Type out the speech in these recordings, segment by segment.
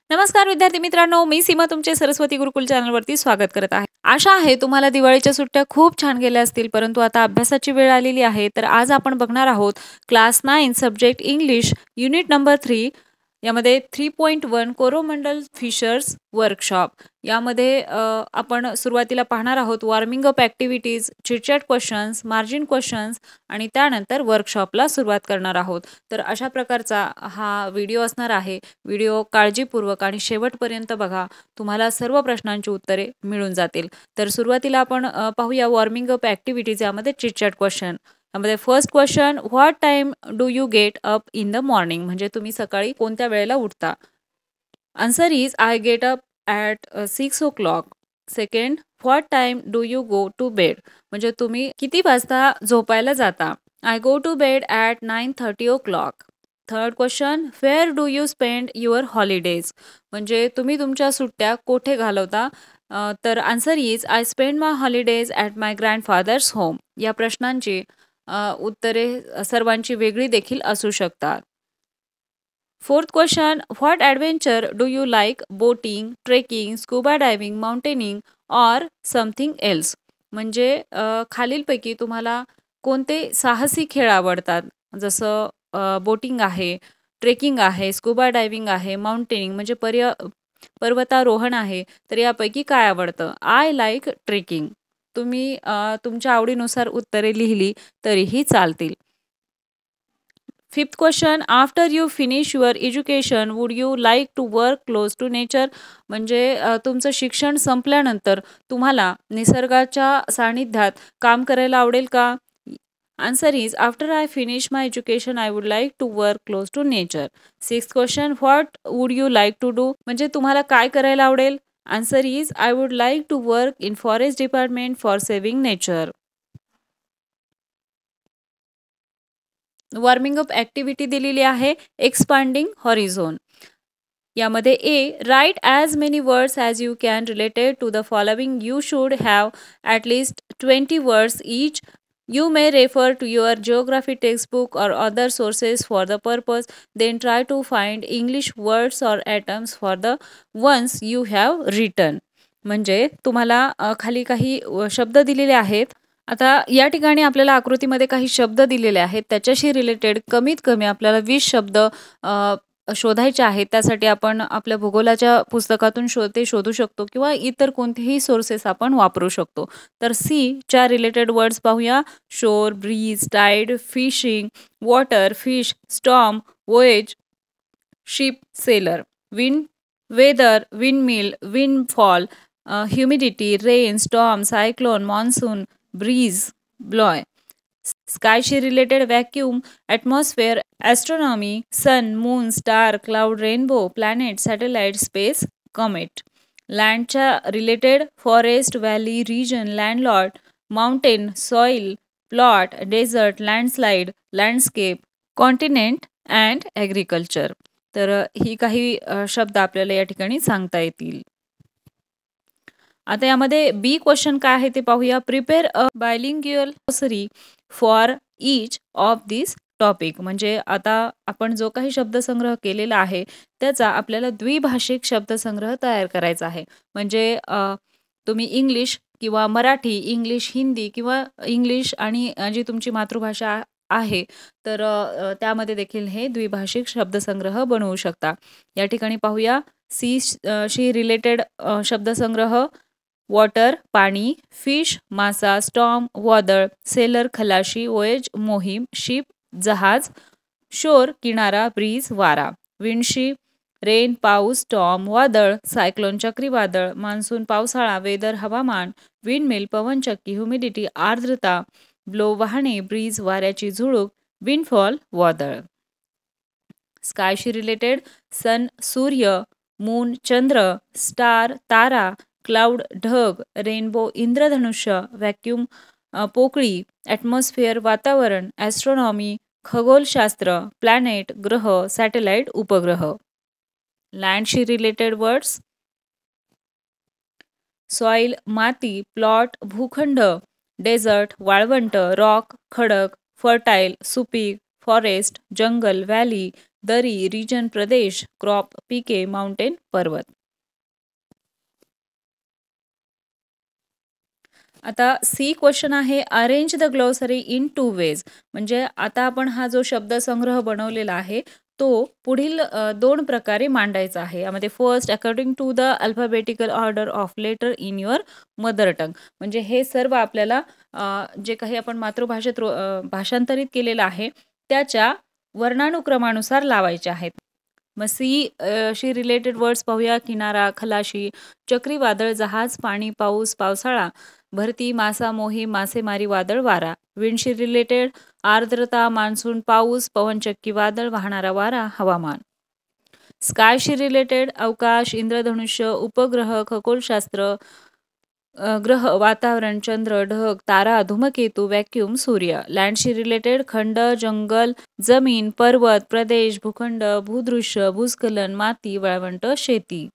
नमस्कार विद्यार्थी मित्रांनो, मी सीमा तुमचे सरस्वती गुरुकुल चॅनलवरती स्वागत करत आहे. आशा आहे तुम्हाला दिवाळीच्या सुट्ट्या खूप छान गेल्या असतील, परंतु आता अभ्यासाची वेळ आलेली आहे. तर आज आपण बघणार आहोत class 9 subject English unit number 3 यामध्ये 3.1 कोरोमंडल फिशर्स वर्कशॉप. यामध्ये आपण सुरुवातीला पाहणार आहोत warming up activities, chitchat questions, margin questions आणि त्यानंतर वर्कशॉपला सुरुवात करणार आहोत. तर अशा प्रकारचा हा व्हिडिओ असणार आहे. व्हिडिओ काळजीपूर्वक आणि शेवटपर्यंत बघा, तुम्हाला सर्व प्रश्नांची उत्तरे मिळून जातील. तर सुरुवातीला आपण पाहूया वॉर्मिंग अप ॲक्टिव्हिटीज यामध्ये चिटचॅट क्वेश्चन. यामध्ये first question, what time do you get up in the morning, म्हणजे तुम्ही सकाळी कोणत्या वेळेला उठता. Answer is I get up at 6 o'clock. Second, what time do you go to bed, म्हणजे तुम्ही किती वाजता झोपायला जाता. I go to bed at 9:30 o'clock. Third question, where do you spend your holidays, म्हणजे तुम्ही तुमच्या सुट्ट्या कोठे घालवता. तर answer is I spend my holidays at my grandfather's home. या प्रश्नांची उत्तरे सर्वांची वेगळी देखील असू शकतात. Fourth question, what adventure do you like, boating, trekking, scuba diving, mountaineering or something else, म्हणजे खालीलपैकी तुम्हाला कोणते साहसी खेळ आवडतात. जसं बोटिंग आहे, ट्रेकिंग आहे, स्कुबा डायव्हिंग आहे, माउंटेनिंग म्हणजे पर्वतारोहण आहे. तर यापैकी काय आवडतं. I like trekking. तुम्ही तुमच्या आवडीनुसार उत्तरे लिहिली तरीही चालतील. Fifth question, after you finish your education would you like to work close to nature, म्हणजे तुमचं शिक्षण संपल्यानंतर तुम्हाला निसर्गाच्या सानिध्यात काम करायला आवडेल का. Answer is after I finish my education I would like to work close to nature. Sixth question, what would you like to do, म्हणजे तुम्हाला काय करायला आवडेल. Answer is I would like to work in forest department for saving nature. Warming up activity दिलेली आहे expanding horizon. यामध्ये A, write as many words as you can related to the following. You should have at list 20 words each. You may refer to your geography textbook or other sources for the purpose. Then try to find English words or atoms for the ones you have written. म्हणजे तुम्हाला खाली काही शब्द दिलेले आहेत. आता या ठिकाणी आपल्याला आकृतीमध्ये काही शब्द दिलेले आहेत. त्याच्याशी रिलेटेड कमीत कमी आपल्याला 20 शब्द शोधायचे आहेत. त्यासाठी आपण आपल्या भूगोलाच्या पुस्तकातून ते शोधू शकतो किंवा इतर कोणतेही सोर्सेस आपण वापरू शकतो. तर च्या रिलेटेड वर्ड्स पाहूया. Shore, breeze, tide, fishing, water, fish, storm, voyage, ship, sailor. Wind, weather, windmill, windfall, humidity, rain, storm, cyclone, monsoon, breeze, blow. स्कायशी related vacuum, atmosphere, astronomy, sun, moon, star, cloud, rainbow, planet, satellite, space, comet. लँडच्या related forest, valley, region, landlord, mountain, soil, plot, desert, landslide, landscape, continent and agriculture. तर ही काही शब्द आपल्याला या ठिकाणी सांगता येतील. आता यामध्ये बी क्वेश्चन काय आहे ते पाहूया. Prepare a bilingual glossary for each of this topic, म्हणजे आता आपण जो काही शब्दसंग्रह केलेला आहे त्याचा आपल्याला द्विभाषिक शब्दसंग्रह तयार करायचा आहे. म्हणजे तुम्ही इंग्लिश किंवा मराठी, इंग्लिश हिंदी किंवा इंग्लिश आणि जी तुमची मातृभाषा आहे तर त्यामध्ये देखील हे द्विभाषिक शब्दसंग्रह बनवू शकता. या ठिकाणी पाहूया. शी रिलेटेड शब्दसंग्रह, वॉटर पाणी, फिश मासा, स्टॉर्म वादळ, सेलर खलाशी, वोएज मोहीम, शिप जहाज, शोर किनारा, ब्रीज वारा, विंडशिप, रेन पाऊस, स्टॉर्म वादळ, सायक्लोन चक्रीवादळ, मान्सून पावसाळा, वेदर हवामान, विंडमिल पवनचक्की, ह्युमिडिटी आर्द्रता, ब्लो वाहने, ब्रीज वाऱ्याची झुळूक, विंडफॉल वादळ. स्कायशी रिलेटेड सन सूर्य, मून चंद्र, स्टार तारा, क्लाउड ढग, रेनबो इंद्रधनुष्य, व्हॅक्यूम पोकळी, ॲटमॉस्फिअर वातावरण, ॲस्ट्रॉनॉमी खगोलशास्त्र, प्लॅनेट ग्रह, सॅटेलाइट उपग्रह. लँडशी रिलेटेड वर्ड्स, सॉइल माती, प्लॉट भूखंड, डेझर्ट वाळवंट, रॉक खडक, फर्टाईल सुपीक, फॉरेस्ट जंगल, व्हॅली दरी, रिजन, प्रदेश, क्रॉप, पिके, माउंटेन, पर्वत. आता सी क्वेश्चन आहे, arrange the glossary in 2 ways. म्हणजे आता आपण हा जो शब्दसंग्रह बनवलेला आहे तो पुढील 2 प्रकारे मांडायचा आहे. यामध्ये first, according to the alphabetical order of letter in your mother tongue. म्हणजे हे सर्व आपल्याला जे काही आपण मातृभाषेत भाषांतरित केलेलं आहे त्याच्या वर्णानुक्रमानुसार लावायचे आहेत. मग शी रिलेटेड वर्ड्स पाहूया. किनारा, खलाशी, चक्रीवादळ, जहाज, पाणी, पाऊस, पावसाळा, भरती, मासा, मोहीम, मासेमारी, वादळ, वारा. विंडशी रिलेटेड आर्द्रता, मान्सून, पाऊस, पवन चक्रीवादळ, वाहणारा वारा, हवामान. स्कायशी रिलेटेड अवकाश, इंद्रधनुष्य, उपग्रह, खगोलशास्त्र, ग्रह, वातावरण, चंद्र, ढग, तारा, धूमकेतू, व्हॅक्यूम, सूर्य. लँडशी रिलेटेड खंड, जंगल, जमीन, पर्वत, प्रदेश, भूखंड, भूदृश्य, भूस्खलन, माती, वाळवंट, शेती.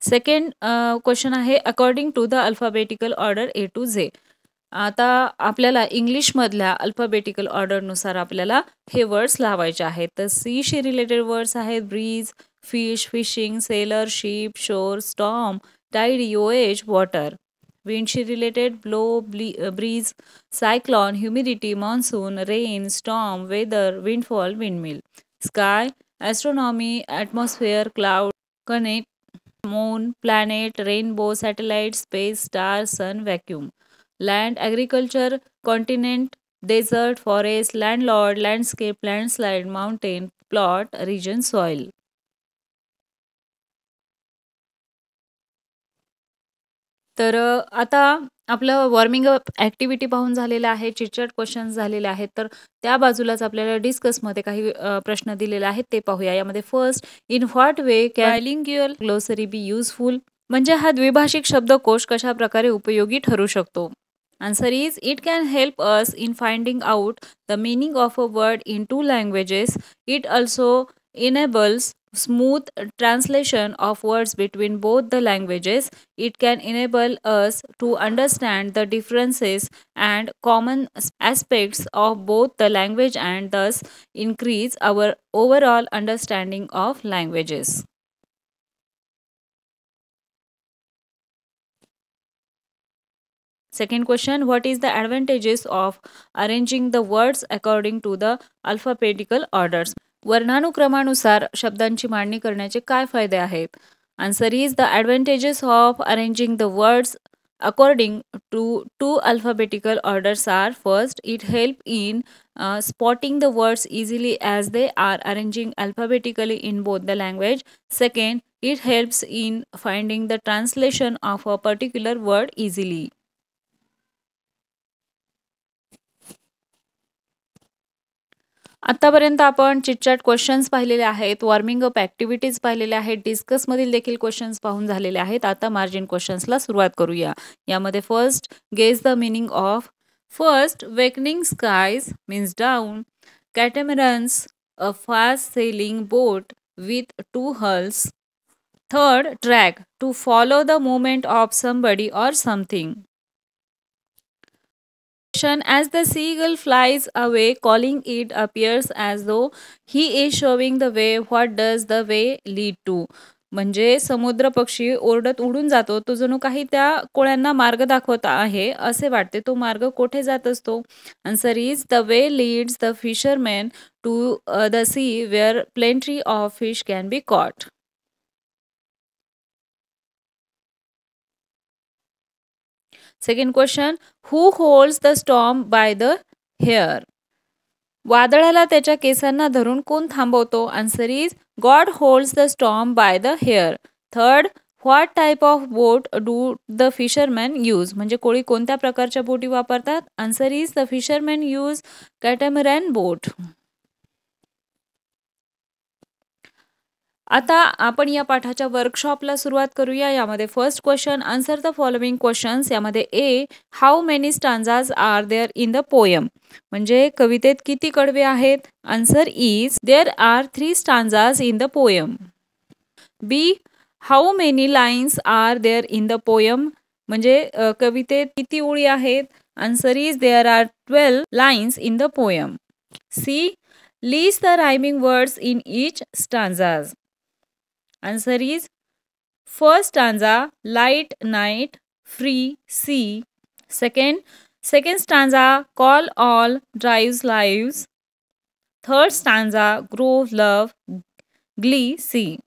सेकंड क्वेश्चन आहे, according to the alphabetical order A to Z. आता आपल्याला इंग्लिशमधल्या अल्फाबेटिकल ऑर्डरनुसार आपल्याला हे वर्ड्स लावायचे आहेत. तर सीशी रिलेटेड वर्ड्स आहेत breeze, fish, fishing, sailor, ship, shore, storm, tide, voyage, water. विंडशी related blow, breeze, cyclone, humidity, monsoon, rain, storm, weather, windfall, windmill. Sky, astronomy, atmosphere, cloud, connect, moon, planet, rainbow, satellite, space, star, sun, vacuum. Land, agriculture, continent, desert, forest, landlord, landscape, landslide, mountain, plot, region, soil. तर आता आपलं warming up activity पाहून झालेलं आहे, chitchat questions झालेले आहेत. तर त्या बाजूलाच आपल्याला डिस्कसमध्ये काही प्रश्न दिलेले आहेत ते पाहूया. यामध्ये first, in what way can bilingual glossary be useful. म्हणजे हा द्विभाषिक शब्दकोश कशा प्रकारे उपयोगी ठरू शकतो. Answer is, it can help us in finding out the meaning of a word in 2 languages. It also enables smooth translation of words between both the languages. It can enable us to understand the differences and common aspects of both the language and thus increase our overall understanding of languages. Second question, what is the advantages of arranging the words according to the alphabetical orders? वर्णानुक्रमानुसार शब्दांची मांडणी करण्याचे काय फायदे आहेत? Answer is, the advantages of arranging the words according to 2 alphabetical orders are: first, it help in spotting the words easily as they are arranging alphabetically in both the language. Second, it helps in finding the translation of a particular word easily. आतापर्यंत आपण chitchat questions पाहिलेले आहेत, warming up activities पाहिलेल्या आहेत, डिस्कसमधील देखील questions पाहून झालेले आहेत. आता मार्जिन क्वेश्चन्सला सुरुवात करूया. यामध्ये first, guess the meaning of. First, wakening skies means dawn. Catamarans, a fast sailing boat with 2 hulls. Third, track, to follow the movement of somebody or something. As the seagull flies away, calling, it appears as though he is showing the way. What does the way lead to? म्हणजे समुद्र पक्षी ओरडत उडून जातो, तो जणू काही त्या कोळ्यांना मार्ग दाखवत आहे असे वाटते. तो मार्ग कोठे जात असतो? Answer is, the way leads the fisherman to the sea where plenty of fish can be caught. Second question, who holds the storm by the hair. वादळाला त्याच्या केसांना धरून कोण थांबवतो? Answer is, God holds the storm by the hair. Third, what type of boat do the fisherman use. म्हणजे कोळी कोणत्या प्रकारच्या बोटी वापरतात? Answer is, the fisherman use catamaran boat. आता आपण या पाठाच्या वर्कशॉपला सुरुवात करूया. यामध्ये first question, answer the following questions. यामध्ये A, how many stanzas are there in the poem. म्हणजे कवितेत किती कडवे आहेत? Answer is, there are 3 stanzas in the poem. B, how many lines are there in the poem. म्हणजे कवितेत किती ओळी आहेत? Answer is there are 12 lines in the poem. C. List the rhyming words in each stanza. Answer is first stanza light night free sea. Second stanza call all drives lives. Third stanza grow love glee sea.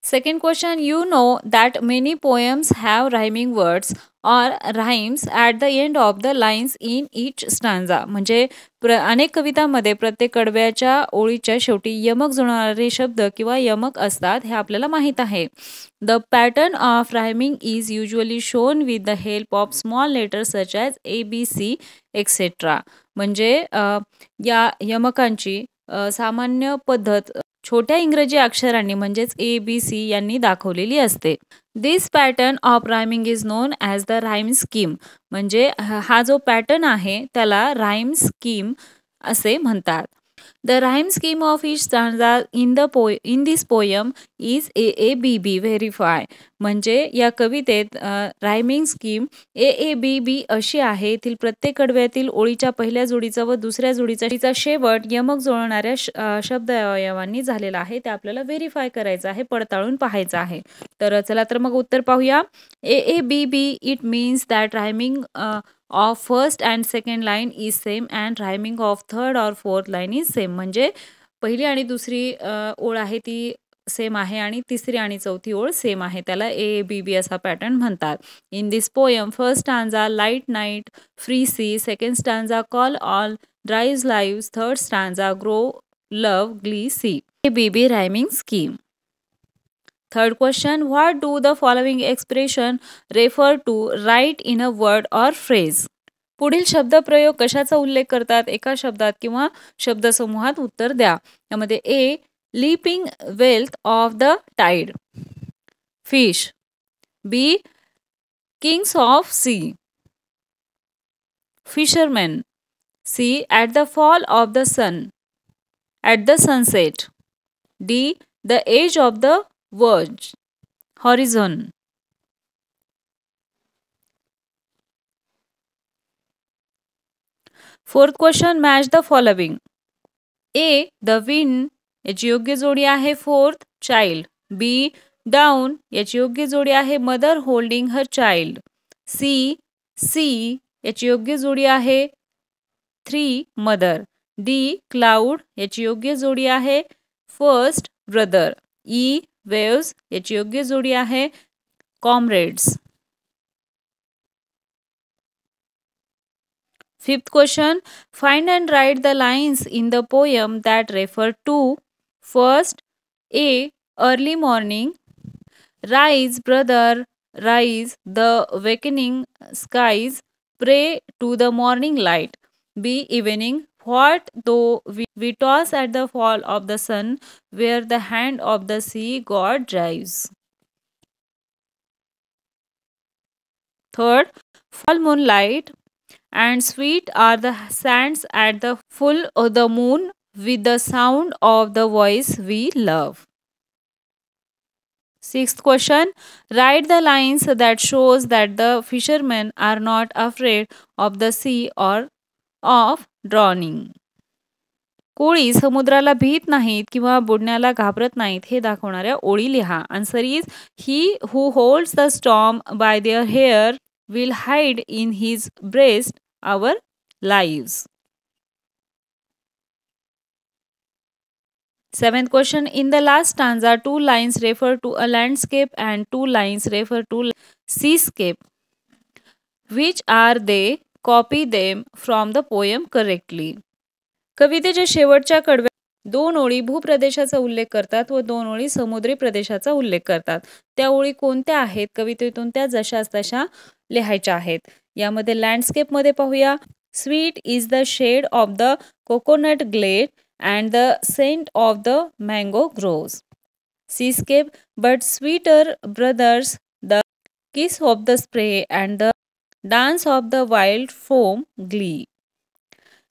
Second question, you know that many poems have rhyming words or rhymes at the end of the lines in each stanza. म्हणजे अनेक कवितांमध्ये प्रत्येक कडव्याच्या ओळीच्या शेवटी यमक जुळणारे शब्द किंवा यमक असतात हे आपल्याला माहीत आहे. The pattern of rhyming is usually shown with the help of small letters such as ABC etcetera. म्हणजे या यमकांची सामान्य पद्धत छोट्या इंग्रजी अक्षरांनी म्हणजेच ABC यांनी दाखवलेली असते. This pattern of rhyming is known as the rhyme scheme. म्हणजे हा जो पॅटर्न आहे त्याला राईम स्कीम असे म्हणतात. The rhyme scheme of each stanza in this poem is AABB verify. म्हणजे या कवितेत रायमिंग स्कीम AABB अशी आहे. येथील प्रत्येक कडव्यातील ओळीच्या पहिल्या जोडीचा व दुसऱ्या जोडीचा शेवट यमक जुळणाऱ्या शब्द अवयवांनी झालेला आहे. ते आपल्याला व्हेरीफाय करायचं आहे, पडताळून पाहायचं आहे. तर चला तर मग उत्तर पाहूया. AABB it means that rhyming of first and second line is same and rhyming of third or fourth line is same. म्हणजे पहिली आणि दुसरी ओळ आहे ती सेम आहे आणि तिसरी आणि चौथी ओळ सेम आहे. त्याला AABB असा पॅटर्न म्हणतात. In this poem first stanza light night free sea. Second stanza call all drives lives. Third stanza grow love glee sea. AABB rhyming scheme. Third question, what do the following expression refer to? Write in a word or phrase. पुढील शब्दप्रयोग कशाचा उल्लेख करतात? एका शब्दात किंवा शब्दसमूहात उत्तर द्या. यामध्ये A. Leaping wealth of the tide. Fish. B. Kings of sea. Fishermen. C. At the fall of the sun. At the sunset. D. The edge of the verge. Horizon. Fourth question, match the following. A. The wind याची योग्य जोडी आहे fourth child. B. Down याची योग्य जोडी आहे mother holding her child. C. Sea याची योग्य जोडी आहे 3 mother. D. Cloud याची योग्य जोडी आहे first brother. E. Waves याची योग्य जोडी आहे comrades. Fifth question, find and write the lines in the poem that refer to. First, A. Early morning. Rise, brother, rise, the awakening skies pray to the morning light. B. Evening. What though we toss at the fall of the sun, where the hand of the sea god drives. Third, fall moonlight, and sweet are the sands at the full of the moon, with the sound of the voice we love. Sixth question, write the lines that shows that the fishermen are not afraid of the sea or of drowning. कोळी समुद्राला भीत नाहीत किंवा बुडण्याला घाबरत नाहीत हे दाखवणाऱ्या ओळी लिहा. Answer is he who holds the storm by their hair will hide in his breast our lives. Seventh question, in the last stanza 2 lines refer to a landscape and 2 lines refer to seascape. Which are they? Copy them from the poem correctly. कवितेच्या शेवटच्या कडव्या 2 ओळी भूप्रदेशाचा उल्लेख करतात व 2 ओळी समुद्री प्रदेशाचा उल्लेख करतात. त्या ओळी कोणत्या आहेत? कवितेतून त्या जशास तशा लिहायच्या आहेत. यामध्ये लँडस्केप मध्ये पाहूया. Sweet is the shade of the coconut glade and the scent of the mango groves. Seascape, but sweeter brothers the kiss of the spray and the dance of the wild foam glee.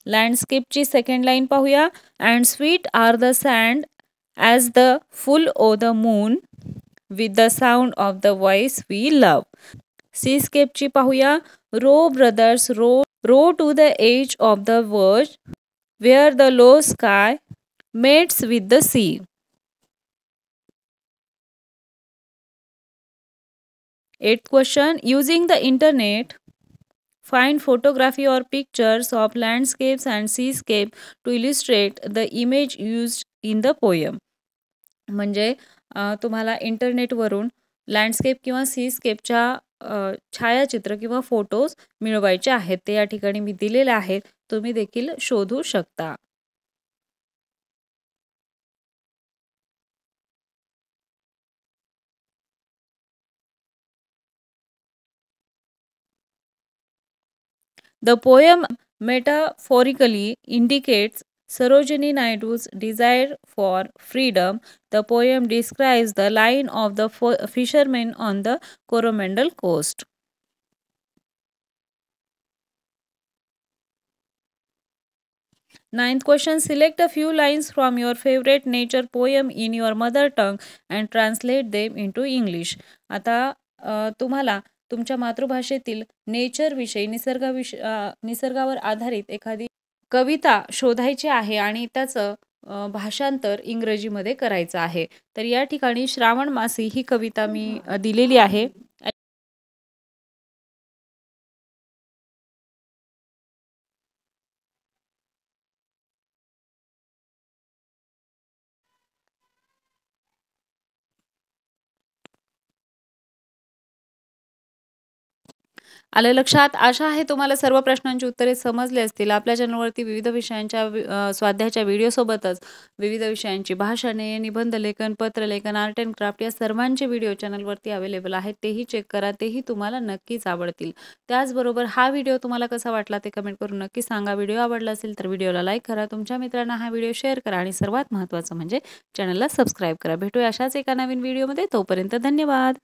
लँडस्केपची second line पाहूया. And sweet are the sand as the full o' the moon with the sound of the voice we love. सीस्केपची पाहूया. Row brothers row to the edge of the world where the low sky meets with the sea. Eighth question, using the internet, find photography or pictures of landscapes and seascape to illustrate the image used in the poem. म्हणजे तुम्हाला इंटरनेटवरून landscape किंवा सीस्केपच्या छायाचित्र किंवा photos मिळवायचे आहेत. ते या ठिकाणी मी दिलेले आहेत, तुम्ही देखील शोधू शकता. The poem metaphorically indicates Sarojini Naidu's desire for freedom. The poem describes the line of the fishermen on the Coromandel coast. Ninth question, select a few lines from your favorite nature poem in your mother tongue and translate them into English. आता तुम्हाला तुमच्या मातृभाषेतील नेचरविषयी निसर्गावर आधारित एखादी कविता शोधायची आहे आणि त्याचं भाषांतर इंग्रजीमध्ये करायचं आहे. तर या ठिकाणी श्रावण मासी ही कविता मी दिलेली आहे. आलं लक्षात? आशा आहे तुम्हाला सर्व प्रश्नांची उत्तरे समजली असतील. आपल्या चॅनलवरती विविध विषयांच्या स्वाध्यायाच्या व्हिडिओसोबतच विविध विषयांची भाषणे, निबंध लेखन, पत्रलेखन, आर्ट अँड क्राफ्ट या सर्वांचे व्हिडिओ चॅनलवरती अवेलेबल आहेत. तेही चेक करा. तेही तुम्हाला नक्कीच आवडतील. त्याचबरोबर हा व्हिडिओ तुम्हाला कसा वाटला ते कमेंट करून नक्की सांगा. व्हिडिओ आवडला असेल तर व्हिडिओला लाईक करा. तुमच्या मित्रांना हा व्हिडिओ शेअर करा आणि सर्वात महत्त्वाचं म्हणजे चॅनलला सबस्क्राईब करा. भेटूया अशाच एका नवीन व्हिडिओमध्ये. तोपर्यंत धन्यवाद.